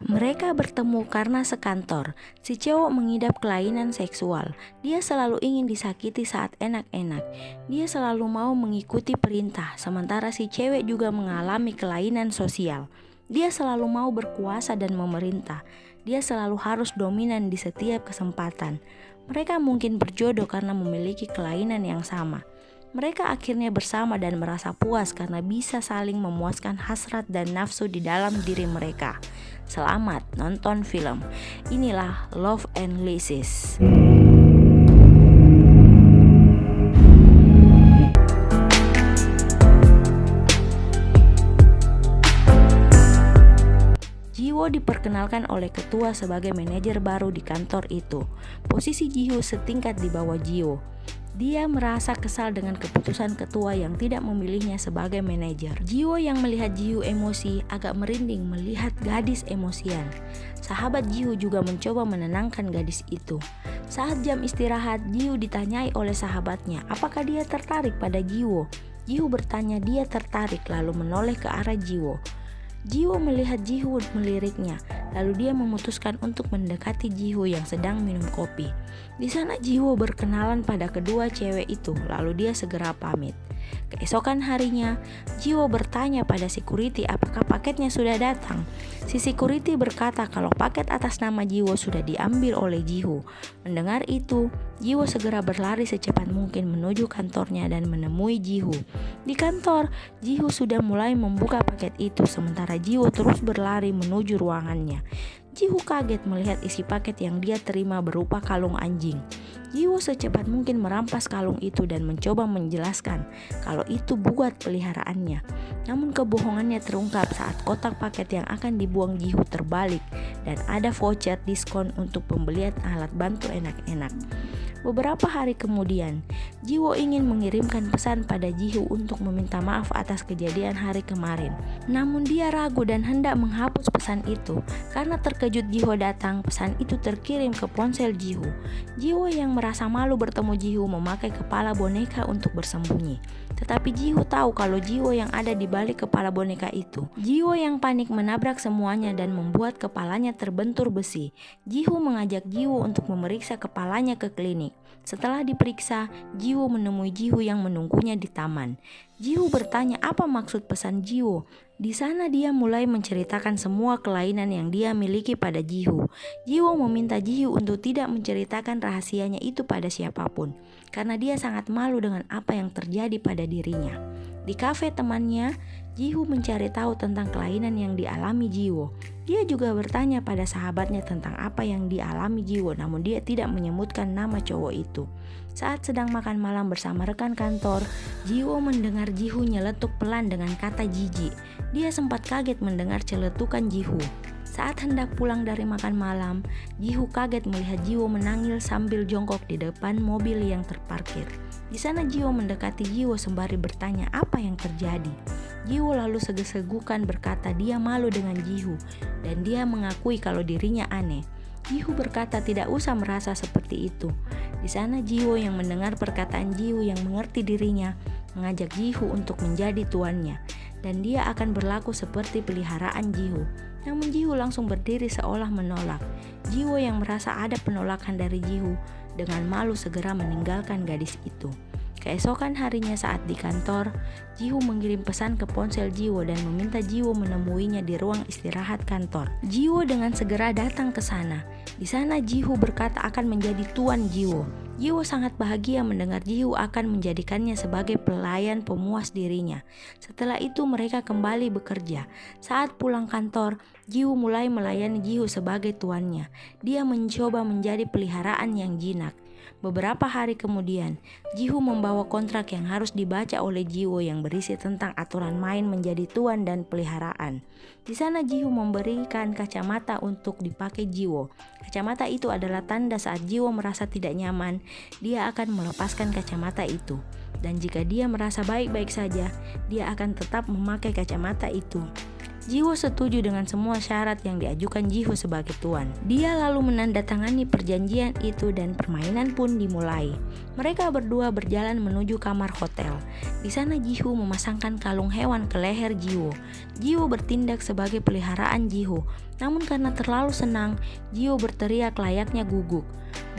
Mereka bertemu karena sekantor. Si cowok mengidap kelainan seksual. Dia selalu ingin disakiti saat enak-enak. Dia selalu mau mengikuti perintah, sementara si cewek juga mengalami kelainan sosial. Dia selalu mau berkuasa dan memerintah. Dia selalu harus dominan di setiap kesempatan. Mereka mungkin berjodoh karena memiliki kelainan yang sama. Mereka akhirnya bersama dan merasa puas karena bisa saling memuaskan hasrat dan nafsu di dalam diri mereka. Selamat nonton film. Inilah Love and Lysis. Jiwoo diperkenalkan oleh ketua sebagai manajer baru di kantor itu. Posisi Jiwoo setingkat di bawah Jiwoo. Dia merasa kesal dengan keputusan ketua yang tidak memilihnya sebagai manajer. Jiwoo yang melihat Jiwoo emosi agak merinding melihat gadis emosian. Sahabat Jiwoo juga mencoba menenangkan gadis itu. Saat jam istirahat, Jiwoo ditanyai oleh sahabatnya apakah dia tertarik pada Jiwoo. Jiwoo bertanya dia tertarik lalu menoleh ke arah Jiwoo. Jiwoo melihat Jiwoo meliriknya, lalu dia memutuskan untuk mendekati Jiwoo yang sedang minum kopi. Di sana Jiwoo berkenalan pada kedua cewek itu, lalu dia segera pamit. Keesokan harinya, Jiwoo bertanya pada security apakah paketnya sudah datang. Si security berkata kalau paket atas nama Jiwoo sudah diambil oleh Jiwoo. Mendengar itu, Jiwoo segera berlari secepat mungkin menuju kantornya dan menemui Jiwoo. Di kantor, Jiwoo sudah mulai membuka paket itu sementara Jiwoo terus berlari menuju ruangannya. Jiwoo kaget melihat isi paket yang dia terima berupa kalung anjing. Jiwoo secepat mungkin merampas kalung itu dan mencoba menjelaskan kalau itu buat peliharaannya. Namun kebohongannya terungkap saat kotak paket yang akan dibuang Jiwoo terbalik dan ada voucher diskon untuk pembelian alat bantu enak-enak. Beberapa hari kemudian, Jiwoo ingin mengirimkan pesan pada Jiwoo untuk meminta maaf atas kejadian hari kemarin. Namun dia ragu dan hendak menghapus pesan itu. Karena terkejut Jiwoo datang, pesan itu terkirim ke ponsel Jiwoo. Jiwoo yang merasa malu bertemu Jiwoo memakai kepala boneka untuk bersembunyi. Tetapi Jiwoo tahu kalau Jiwoo yang ada di balik kepala boneka itu. Jiwoo yang panik menabrak semuanya dan membuat kepalanya terbentur besi. Jiwoo mengajak Jiwoo untuk memeriksa kepalanya ke klinik. Setelah diperiksa, Jiwoo menemui Jiwoo yang menunggunya di taman. Jiwoo bertanya apa maksud pesan Jiwoo. Di sana dia mulai menceritakan semua kelainan yang dia miliki pada Jiwoo. Jiwoo meminta Jiwoo untuk tidak menceritakan rahasianya itu pada siapapun, karena dia sangat malu dengan apa yang terjadi pada dirinya. Di kafe temannya, Jiwoo mencari tahu tentang kelainan yang dialami Jiwoo. Dia juga bertanya pada sahabatnya tentang apa yang dialami Jiwoo, namun dia tidak menyebutkan nama cowok itu. Saat sedang makan malam bersama rekan kantor, Jiwoo mendengar Jiwoo nyeletuk pelan dengan kata jijik. Dia sempat kaget mendengar celetukan Jiwoo. Saat hendak pulang dari makan malam, Jiwoo kaget melihat Jiwoo menangis sambil jongkok di depan mobil yang terparkir. Di sana Jiwoo mendekati Jiwoo sembari bertanya apa yang terjadi. Jiwoo lalu sege-segukan berkata dia malu dengan Jiwoo dan dia mengakui kalau dirinya aneh. Jiwoo berkata tidak usah merasa seperti itu. Di sana Jiwoo yang mendengar perkataan Jiwoo yang mengerti dirinya mengajak Jiwoo untuk menjadi tuannya dan dia akan berlaku seperti peliharaan Jiwoo. Namun Jiwoo langsung berdiri seolah menolak. Jiwoo yang merasa ada penolakan dari Jiwoo dengan malu segera meninggalkan gadis itu. Keesokan harinya saat di kantor, Jiwoo mengirim pesan ke ponsel Jiwoo dan meminta Jiwoo menemuinya di ruang istirahat kantor. Jiwoo dengan segera datang ke sana. Di sana Jiwoo berkata akan menjadi tuan Jiwoo. Jiwoo sangat bahagia mendengar Jiwoo akan menjadikannya sebagai pelayan pemuas dirinya. Setelah itu mereka kembali bekerja. Saat pulang kantor, Jiwoo mulai melayani Jiwoo sebagai tuannya. Dia mencoba menjadi peliharaan yang jinak. Beberapa hari kemudian, Jiwoo membawa kontrak yang harus dibaca oleh Jiwoo yang berisi tentang aturan main menjadi tuan dan peliharaan. Di sana Jiwoo memberikan kacamata untuk dipakai Jiwoo. Kacamata itu adalah tanda saat Jiwoo merasa tidak nyaman, dia akan melepaskan kacamata itu. Dan jika dia merasa baik-baik saja, dia akan tetap memakai kacamata itu. Jiwo setuju dengan semua syarat yang diajukan Jiho sebagai tuan. Dia lalu menandatangani perjanjian itu dan permainan pun dimulai. Mereka berdua berjalan menuju kamar hotel. Di sana Jiho memasangkan kalung hewan ke leher Jiwo. Jiwo bertindak sebagai peliharaan Jiho. Namun karena terlalu senang, Jiwo berteriak layaknya guguk,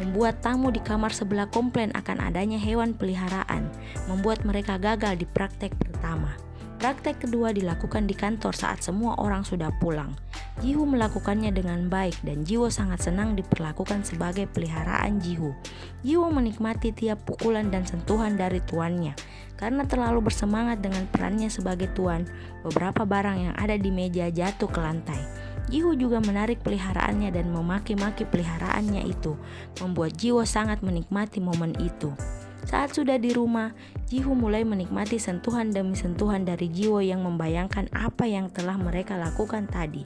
membuat tamu di kamar sebelah komplain akan adanya hewan peliharaan, membuat mereka gagal di praktek pertama. Praktek kedua dilakukan di kantor saat semua orang sudah pulang. Jiho melakukannya dengan baik dan Jiwo sangat senang diperlakukan sebagai peliharaan Jiho. Jiwo menikmati tiap pukulan dan sentuhan dari tuannya. Karena terlalu bersemangat dengan perannya sebagai tuan, beberapa barang yang ada di meja jatuh ke lantai. Jiho juga menarik peliharaannya dan memaki-maki peliharaannya itu, membuat Jiwo sangat menikmati momen itu. Saat sudah di rumah, Jiho mulai menikmati sentuhan demi sentuhan dari Jiwo yang membayangkan apa yang telah mereka lakukan tadi.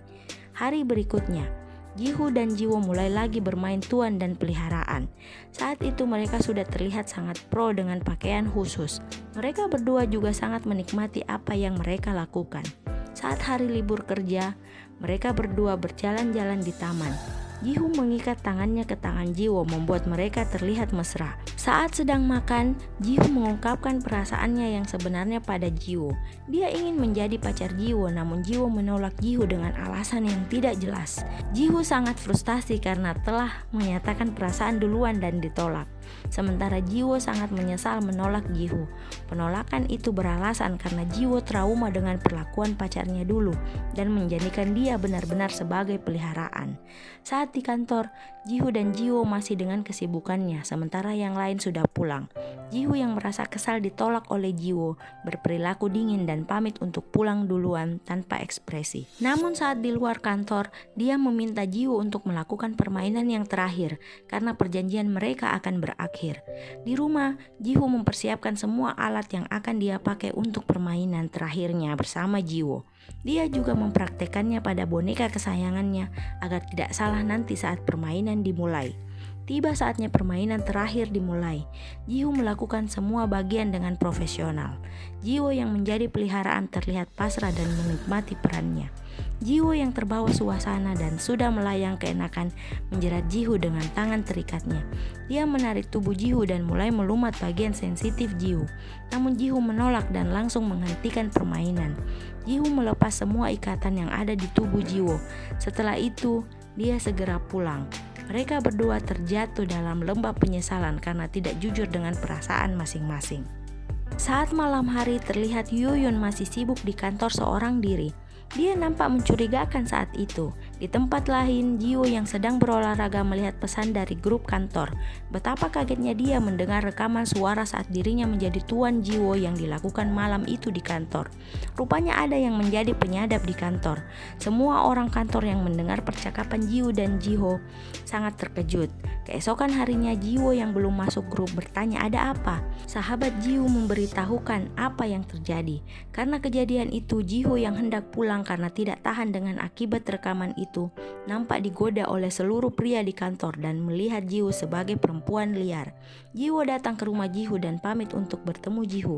Hari berikutnya, Jiho dan Jiwo mulai lagi bermain tuan dan peliharaan. Saat itu mereka sudah terlihat sangat pro dengan pakaian khusus. Mereka berdua juga sangat menikmati apa yang mereka lakukan. Saat hari libur kerja, mereka berdua berjalan-jalan di taman. Jiho mengikat tangannya ke tangan Jiwo membuat mereka terlihat mesra. Saat sedang makan, Jiho mengungkapkan perasaannya yang sebenarnya pada Jiwo. Dia ingin menjadi pacar Jiwo, namun Jiwo menolak Jiho dengan alasan yang tidak jelas. Jiho sangat frustasi karena telah menyatakan perasaan duluan dan ditolak. Sementara Jiwo sangat menyesal menolak Jiho. Penolakan itu beralasan karena Jiwo trauma dengan perlakuan pacarnya dulu dan menjadikan dia benar-benar sebagai peliharaan. Saat di kantor, Jiho dan Jiwo masih dengan kesibukannya, sementara yang lain sudah pulang. Jiho yang merasa kesal ditolak oleh Jiwo berperilaku dingin dan pamit untuk pulang duluan tanpa ekspresi. Namun saat di luar kantor, dia meminta Jiwo untuk melakukan permainan yang terakhir karena perjanjian mereka akan berakhir. Di rumah, Jiho mempersiapkan semua alat yang akan dia pakai untuk permainan terakhirnya bersama Jiwo. Dia juga mempraktekannya pada boneka kesayangannya agar tidak salah nanti saat permainan dimulai. Tiba saatnya permainan terakhir dimulai. Jiho melakukan semua bagian dengan profesional. Jiwo yang menjadi peliharaan terlihat pasrah dan menikmati perannya. Jiwo yang terbawa suasana dan sudah melayang keenakan menjerat Jiho dengan tangan terikatnya. Dia menarik tubuh Jiho dan mulai melumat bagian sensitif Jiho. Namun Jiho menolak dan langsung menghentikan permainan. Jiho melepas semua ikatan yang ada di tubuh Jiwo. Setelah itu, dia segera pulang. Mereka berdua terjatuh dalam lembah penyesalan karena tidak jujur dengan perasaan masing-masing. Saat malam hari terlihat Yuyun masih sibuk di kantor seorang diri. Dia nampak mencurigakan saat itu. Di tempat lain, Jiwo yang sedang berolahraga melihat pesan dari grup kantor. Betapa kagetnya dia mendengar rekaman suara saat dirinya menjadi tuan Jiwo yang dilakukan malam itu di kantor. Rupanya ada yang menjadi penyadap di kantor. Semua orang kantor yang mendengar percakapan Jiwo dan Jiho sangat terkejut. Keesokan harinya Jiwo yang belum masuk grup bertanya ada apa. Sahabat Jiwo memberitahukan apa yang terjadi. Karena kejadian itu, Jiho yang hendak pulang karena tidak tahan dengan akibat rekaman itu, nampak digoda oleh seluruh pria di kantor dan melihat Jiho sebagai perempuan liar. Jiwo datang ke rumah Jiho dan pamit untuk bertemu Jiho.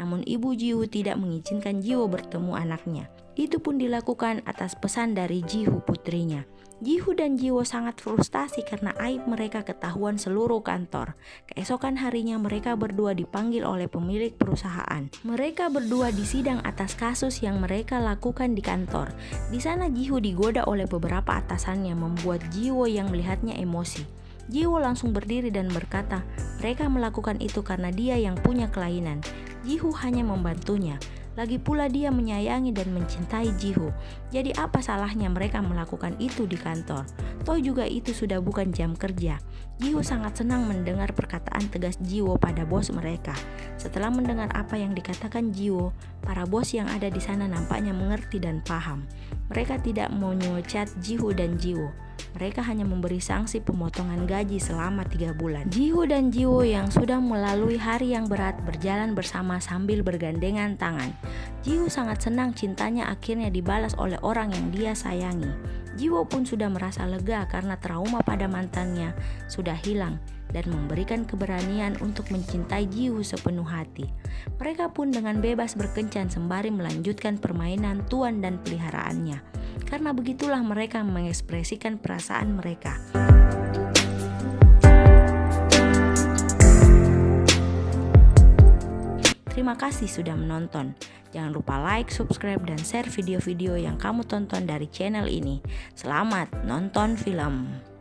Namun ibu Jiho tidak mengizinkan Jiho bertemu anaknya. Itu pun dilakukan atas pesan dari Jiho putrinya. Jiho dan Jiwo sangat frustasi karena aib mereka ketahuan seluruh kantor. Keesokan harinya mereka berdua dipanggil oleh pemilik perusahaan. Mereka berdua disidang atas kasus yang mereka lakukan di kantor. Di sana Jiho digoda oleh beberapa atasannya membuat Jiwo yang melihatnya emosi. Jiwo langsung berdiri dan berkata, mereka melakukan itu karena dia yang punya kelainan. Jiho hanya membantunya. Lagi pula dia menyayangi dan mencintai Jiho. Jadi apa salahnya mereka melakukan itu di kantor? Toh juga itu sudah bukan jam kerja. Jiho sangat senang mendengar perkataan tegas Jiwo pada bos mereka. Setelah mendengar apa yang dikatakan Jiwo, para bos yang ada di sana nampaknya mengerti dan paham. Mereka tidak menyecat Jiho dan Jiwo. Mereka hanya memberi sanksi pemotongan gaji selama 3 bulan. Ji-Woo dan Ji-Woo yang sudah melalui hari yang berat berjalan bersama sambil bergandengan tangan. Ji-Woo sangat senang cintanya akhirnya dibalas oleh orang yang dia sayangi. Ji-Woo pun sudah merasa lega karena trauma pada mantannya sudah hilang dan memberikan keberanian untuk mencintai Ji-Woo sepenuh hati. Mereka pun dengan bebas berkencan sembari melanjutkan permainan tuan dan peliharaannya. Karena begitulah mereka mengekspresikan perasaan mereka. Terima kasih sudah menonton. Jangan lupa like, subscribe, dan share video-video yang kamu tonton dari channel ini. Selamat nonton film.